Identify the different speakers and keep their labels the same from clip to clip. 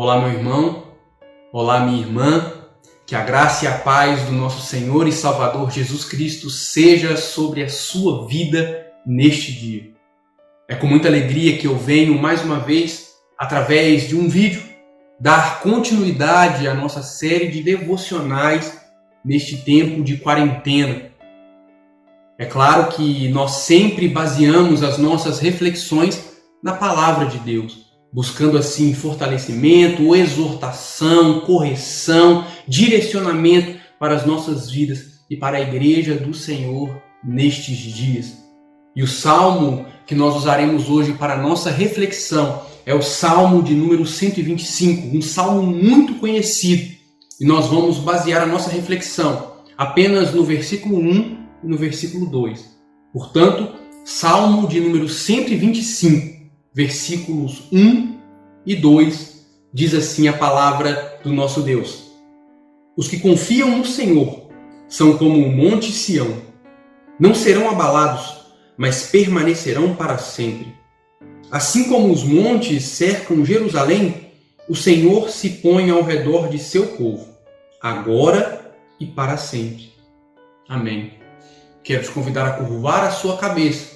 Speaker 1: Olá, meu irmão. Olá, minha irmã. Que a graça e a paz do nosso Senhor e Salvador Jesus Cristo seja sobre a sua vida neste dia. É com muita alegria que eu venho mais uma vez, através de um vídeo, dar continuidade à nossa série de devocionais neste tempo de quarentena. É claro que nós sempre baseamos as nossas reflexões na Palavra de Deus, buscando assim fortalecimento, exortação, correção, direcionamento para as nossas vidas e para a Igreja do Senhor nestes dias. E o salmo que nós usaremos hoje para a nossa reflexão é o Salmo de número 125, um salmo muito conhecido. E nós vamos basear a nossa reflexão apenas no versículo 1 e no versículo 2. Portanto, Salmo de número 125, versículos 1 e 2, diz assim a palavra do nosso Deus. Os que confiam no Senhor são como o monte Sião. Não serão abalados, mas permanecerão para sempre. Assim como os montes cercam Jerusalém, o Senhor se põe ao redor de seu povo, agora e para sempre. Amém. Quero te convidar a curvar a sua cabeça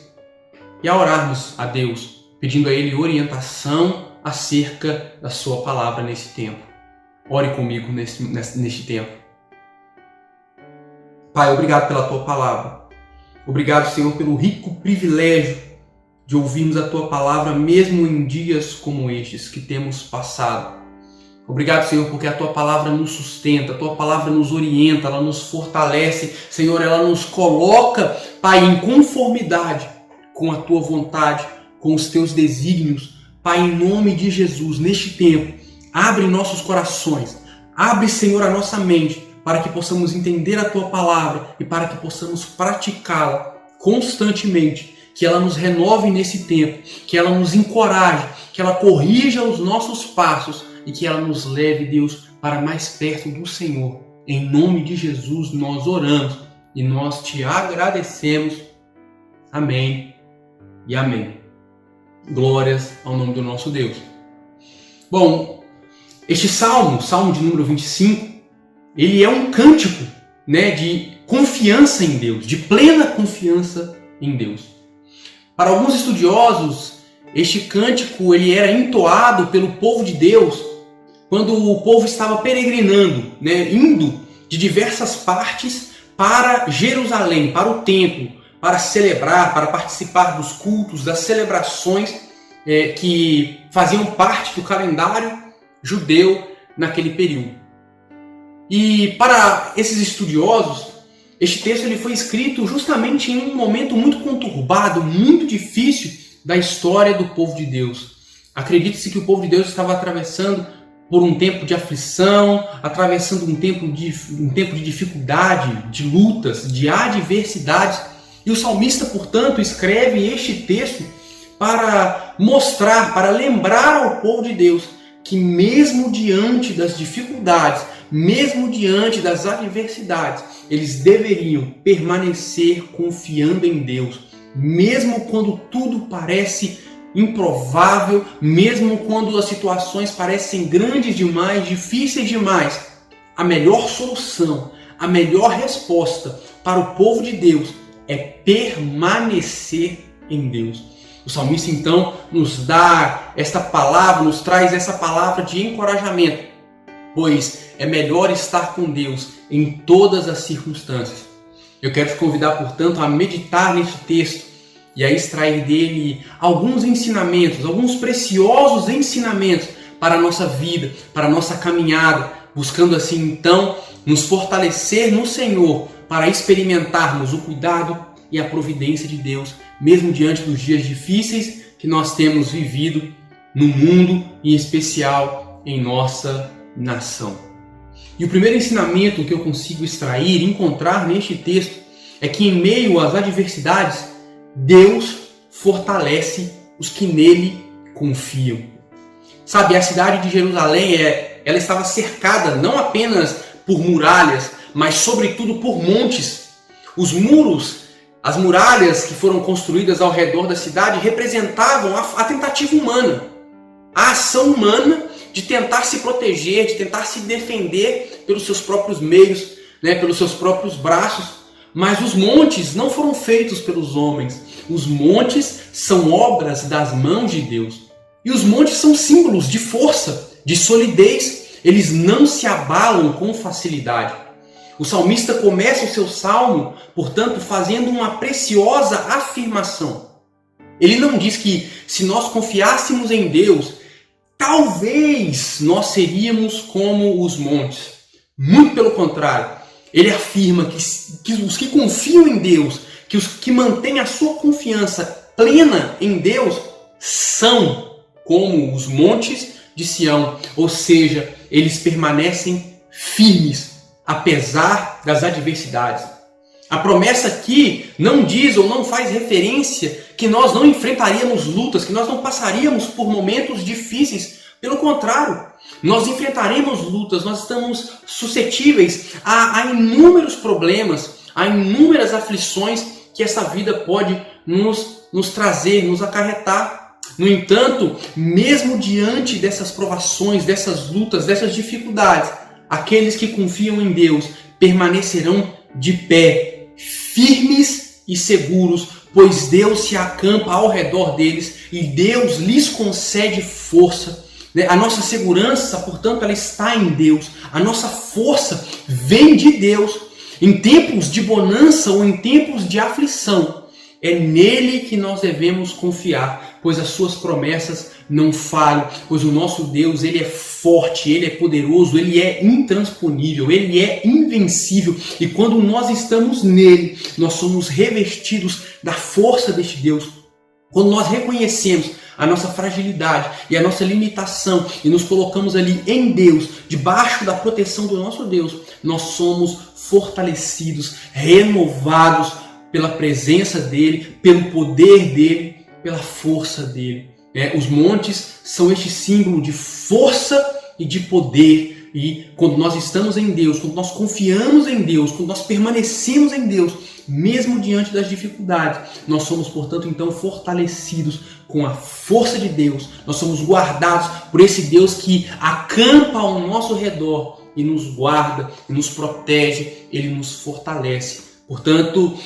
Speaker 1: e a orarmos a Deus, pedindo a Ele orientação acerca da sua palavra nesse tempo. Ore comigo neste tempo. Pai, obrigado pela tua palavra. Obrigado, Senhor, pelo rico privilégio de ouvirmos a tua palavra mesmo em dias como estes que temos passado. Obrigado, Senhor, porque a tua palavra nos sustenta, a tua palavra nos orienta, ela nos fortalece. Senhor, ela nos coloca, Pai, em conformidade com a tua vontade, com os teus desígnios. Pai, em nome de Jesus, neste tempo, abre nossos corações, abre, Senhor, a nossa mente, para que possamos entender a tua palavra e para que possamos praticá-la constantemente. Que ela nos renove nesse tempo, que ela nos encoraje, que ela corrija os nossos passos e que ela nos leve, Deus, para mais perto do Senhor. Em nome de Jesus nós oramos e nós te agradecemos. Amém e amém. Glórias ao nome do nosso Deus. Bom, este salmo de número 25, ele é um cântico, de confiança em Deus, de plena confiança em Deus. Para alguns estudiosos, este cântico ele era entoado pelo povo de Deus quando o povo estava peregrinando, indo de diversas partes para Jerusalém, para o templo, para celebrar, para participar dos cultos, das celebrações que faziam parte do calendário judeu naquele período. E para esses estudiosos, este texto ele foi escrito justamente em um momento muito conturbado, muito difícil da história do povo de Deus. Acredite-se que o povo de Deus estava atravessando por um tempo de aflição, atravessando um tempo de dificuldade, de lutas, de adversidades. E o salmista, portanto, escreve este texto para mostrar, para lembrar ao povo de Deus que mesmo diante das dificuldades, mesmo diante das adversidades, eles deveriam permanecer confiando em Deus, mesmo quando tudo parece improvável, mesmo quando as situações parecem grandes demais, difíceis demais. A melhor solução, a melhor resposta para o povo de Deus é permanecer em Deus. O salmista então nos dá esta palavra, nos traz essa palavra de encorajamento, pois é melhor estar com Deus em todas as circunstâncias. Eu quero te convidar, portanto, a meditar neste texto e a extrair dele alguns ensinamentos, alguns preciosos ensinamentos para a nossa vida, para a nossa caminhada, buscando assim então nos fortalecer no Senhor para experimentarmos o cuidado e a providência de Deus, mesmo diante dos dias difíceis que nós temos vivido no mundo, em especial em nossa nação. E o primeiro ensinamento que eu consigo extrair, encontrar neste texto, é que em meio às adversidades, Deus fortalece os que nele confiam. Sabe, a cidade de Jerusalém, ela estava cercada não apenas por muralhas, mas sobretudo por montes. Os muros, as muralhas que foram construídas ao redor da cidade representavam a tentativa humana, a ação humana de tentar se proteger, de tentar se defender pelos seus próprios meios, né, pelos seus próprios braços. Mas os montes não foram feitos pelos homens. Os montes são obras das mãos de Deus. E os montes são símbolos de força, de solidez. Eles não se abalam com facilidade. O salmista começa o seu salmo, portanto, fazendo uma preciosa afirmação. Ele não diz que se nós confiássemos em Deus, talvez nós seríamos como os montes. Muito pelo contrário. Ele afirma que os que confiam em Deus, que os que mantêm a sua confiança plena em Deus, são como os montes de Sião. Ou seja, eles permanecem firmes, apesar das adversidades. A promessa aqui não diz ou não faz referência que nós não enfrentaríamos lutas, que nós não passaríamos por momentos difíceis. Pelo contrário, nós enfrentaremos lutas, nós estamos suscetíveis a inúmeros problemas, a inúmeras aflições que essa vida pode nos trazer, nos acarretar. No entanto, mesmo diante dessas provações, dessas lutas, dessas dificuldades, aqueles que confiam em Deus permanecerão de pé, firmes e seguros, pois Deus se acampa ao redor deles e Deus lhes concede força. A nossa segurança, portanto, ela está em Deus. A nossa força vem de Deus. Em tempos de bonança ou em tempos de aflição, é nele que nós devemos confiar, pois as suas promessas não falham, pois o nosso Deus, ele é forte, ele é poderoso, ele é intransponível, ele é invencível. E quando nós estamos nele, nós somos revestidos da força deste Deus. Quando nós reconhecemos a nossa fragilidade e a nossa limitação e nos colocamos ali em Deus, debaixo da proteção do nosso Deus, nós somos fortalecidos, renovados pela presença dele, pelo poder dele, pela força dele. Os montes são este símbolo de força e de poder. E quando nós estamos em Deus, quando nós confiamos em Deus, quando nós permanecemos em Deus, mesmo diante das dificuldades, nós somos, portanto, então fortalecidos com a força de Deus. Nós somos guardados por esse Deus que acampa ao nosso redor e nos guarda, e nos protege, ele nos fortalece. Portanto,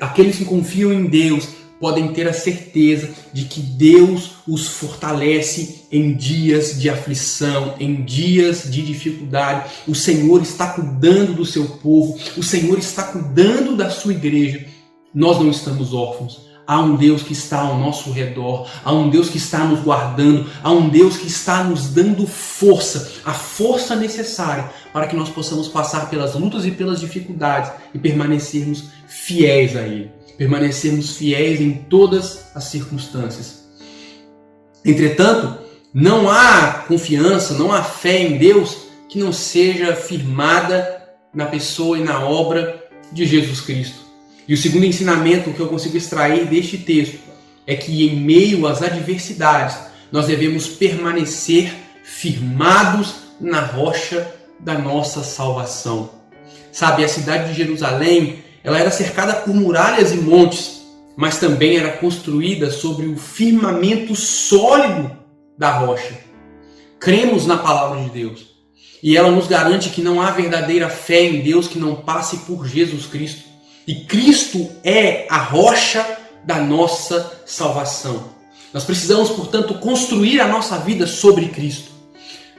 Speaker 1: aqueles que confiam em Deus podem ter a certeza de que Deus os fortalece em dias de aflição, em dias de dificuldade. O Senhor está cuidando do seu povo, o Senhor está cuidando da sua igreja. Nós não estamos órfãos. Há um Deus que está ao nosso redor, há um Deus que está nos guardando, há um Deus que está nos dando força, a força necessária para que nós possamos passar pelas lutas e pelas dificuldades e permanecermos fiéis a Ele. Permanecermos fiéis em todas as circunstâncias. Entretanto, não há confiança, não há fé em Deus que não seja firmada na pessoa e na obra de Jesus Cristo. E o segundo ensinamento que eu consigo extrair deste texto é que em meio às adversidades nós devemos permanecer firmados na rocha da nossa salvação. Sabe, a cidade de Jerusalém, ela era cercada por muralhas e montes, mas também era construída sobre o firmamento sólido da rocha. Cremos na palavra de Deus e ela nos garante que não há verdadeira fé em Deus que não passe por Jesus Cristo. E Cristo é a rocha da nossa salvação. Nós precisamos, portanto, construir a nossa vida sobre Cristo.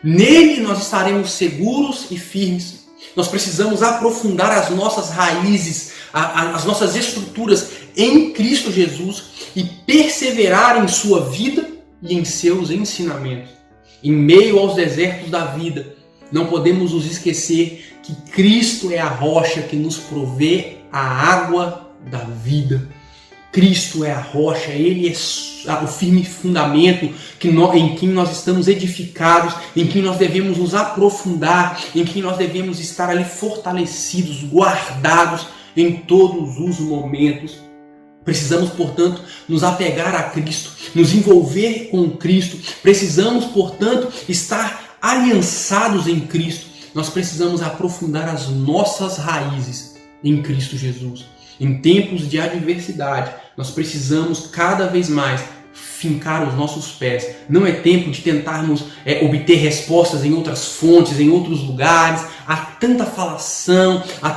Speaker 1: Nele nós estaremos seguros e firmes. Nós precisamos aprofundar as nossas raízes, as nossas estruturas em Cristo Jesus e perseverar em sua vida e em seus ensinamentos. Em meio aos desertos da vida, não podemos nos esquecer que Cristo é a rocha que nos provê a água da vida. Cristo é a rocha, Ele é o firme fundamento em quem nós estamos edificados, em quem nós devemos nos aprofundar, em quem nós devemos estar ali fortalecidos, guardados em todos os momentos. Precisamos, portanto, nos apegar a Cristo, nos envolver com Cristo. Precisamos, portanto, estar aliançados em Cristo. Nós precisamos aprofundar as nossas raízes em Cristo Jesus. Em tempos de adversidade, nós precisamos cada vez mais fincar os nossos pés. Não é tempo de tentarmos obter respostas em outras fontes, em outros lugares. Há tanta falação, há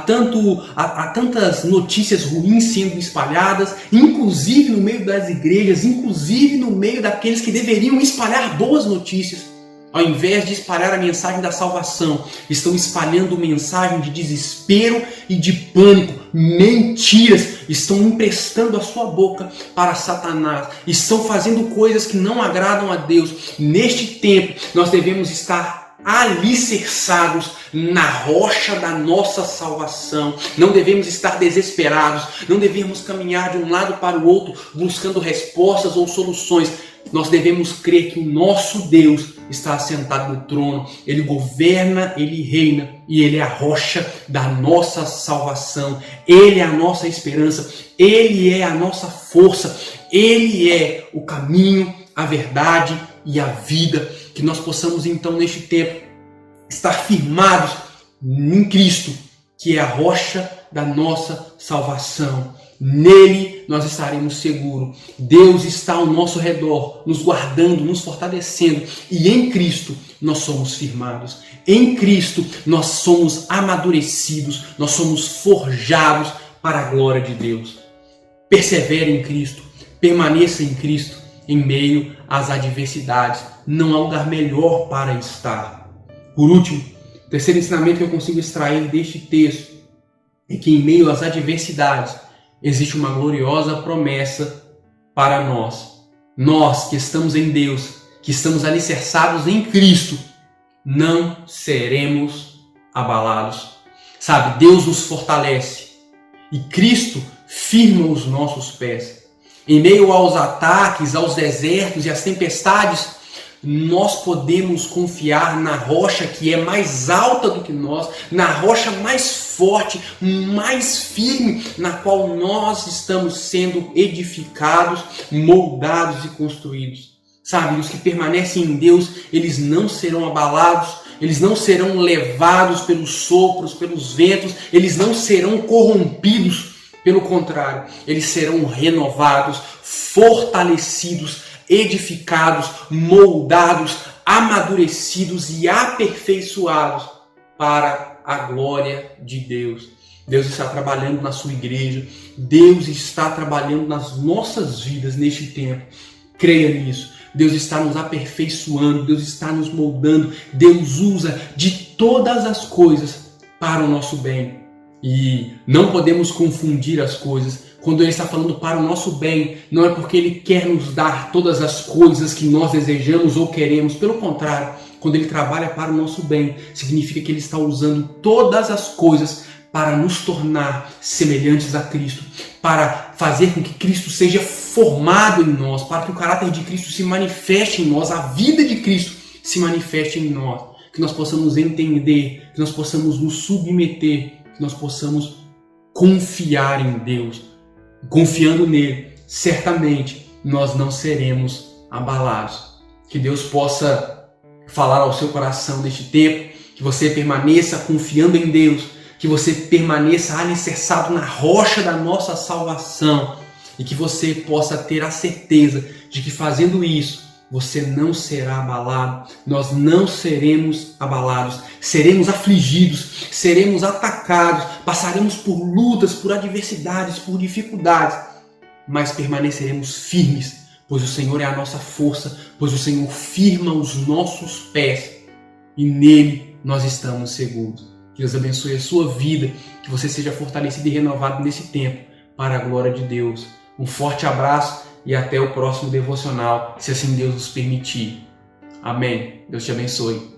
Speaker 1: tantas notícias ruins sendo espalhadas, inclusive no meio das igrejas, inclusive no meio daqueles que deveriam espalhar boas notícias. Ao invés de espalhar a mensagem da salvação, estão espalhando mensagem de desespero e de pânico, mentiras, estão emprestando a sua boca para Satanás, estão fazendo coisas que não agradam a Deus. Neste tempo, nós devemos estar alicerçados na rocha da nossa salvação. Não devemos estar desesperados, não devemos caminhar de um lado para o outro buscando respostas ou soluções. Nós devemos crer que o nosso Deus está assentado no trono, Ele governa, Ele reina e Ele é a rocha da nossa salvação. Ele é a nossa esperança, Ele é a nossa força, Ele é o caminho, a verdade e a vida. Que nós possamos então neste tempo estar firmados em Cristo, que é a rocha da nossa salvação. Nele nós estaremos seguros. Deus está ao nosso redor, nos guardando, nos fortalecendo. E em Cristo nós somos firmados. Em Cristo nós somos amadurecidos. Nós somos forjados para a glória de Deus. Persevere em Cristo. Permaneça em Cristo em meio às adversidades. Não há lugar melhor para estar. Por último, o terceiro ensinamento que eu consigo extrair deste texto é que em meio às adversidades existe uma gloriosa promessa para nós. Nós que estamos em Deus, que estamos alicerçados em Cristo, não seremos abalados. Sabe, Deus nos fortalece e Cristo firma os nossos pés. Em meio aos ataques, aos desertos e às tempestades, nós podemos confiar na rocha que é mais alta do que nós, na rocha mais forte, mais firme, na qual nós estamos sendo edificados, moldados e construídos. Sabe, os que permanecem em Deus, eles não serão abalados, eles não serão levados pelos sopros, pelos ventos, eles não serão corrompidos. Pelo contrário, eles serão renovados, fortalecidos, edificados, moldados, amadurecidos e aperfeiçoados para a glória de Deus. Deus está trabalhando na sua igreja, Deus está trabalhando nas nossas vidas neste tempo. Creia nisso. Deus está nos aperfeiçoando, Deus está nos moldando, Deus usa de todas as coisas para o nosso bem. E não podemos confundir as coisas. Quando Ele está falando para o nosso bem, não é porque Ele quer nos dar todas as coisas que nós desejamos ou queremos. Pelo contrário, quando Ele trabalha para o nosso bem, significa que Ele está usando todas as coisas para nos tornar semelhantes a Cristo, para fazer com que Cristo seja formado em nós, para que o caráter de Cristo se manifeste em nós, a vida de Cristo se manifeste em nós, que nós possamos entender, que nós possamos nos submeter, que nós possamos confiar em Deus. Confiando nele, certamente nós não seremos abalados. Que Deus possa falar ao seu coração neste tempo, que você permaneça confiando em Deus, que você permaneça alicerçado na rocha da nossa salvação e que você possa ter a certeza de que fazendo isso, você não será abalado, nós não seremos abalados, seremos afligidos, seremos atacados, passaremos por lutas, por adversidades, por dificuldades, mas permaneceremos firmes, pois o Senhor é a nossa força, pois o Senhor firma os nossos pés e nele nós estamos seguros. Que Deus abençoe a sua vida, que você seja fortalecido e renovado nesse tempo, para a glória de Deus. Um forte abraço e até o próximo devocional, se assim Deus nos permitir. Amém. Deus te abençoe.